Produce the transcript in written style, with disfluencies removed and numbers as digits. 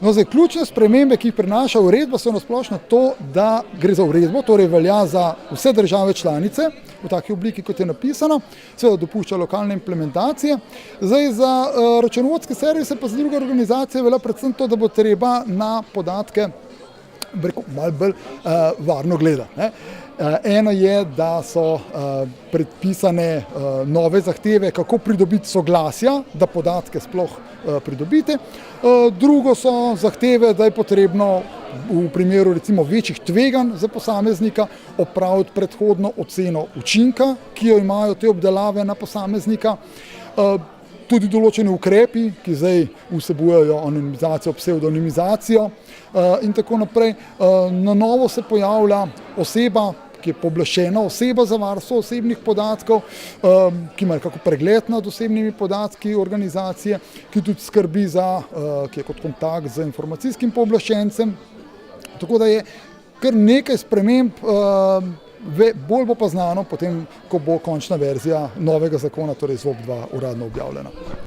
No, zdaj, ključne spremembe, ki jih prinaša uredba, so nasplošno to, da gre za uredbo, torej velja za vse države članice v taki obliki, kot je napisano, seveda dopušča lokalne implementacije. Zdaj, za računovodske servise pa za druge organizacije velja predvsem to, da bo treba na podatke malo bolj varno gledati. Eno je, da so predpisane nove zahteve, kako pridobiti soglasja, da podatke sploh pridobite. Drugo so zahteve, da je potrebno v primeru recimo večjih tveganj za posameznika opraviti predhodno oceno učinka, ki jo imajo te obdelave na posameznika. Tudi določeni ukrepi, ki zdaj vsebujejo anonimizacijo, psevdonimizacijo in tako naprej. Na novo se pojavlja oseba, ki je pooblaščena oseba za varstvo osebnih podatkov, ki ima nekako pregled nad osebnimi podatki organizacije, ki tudi skrbi ki je kot kontakt z informacijskim pooblaščencem. Tako da je kar nekaj sprememb, bolj bo pa znano potem, ko bo končna verzija novega zakona, torej ZVOP-2, uradno objavljena.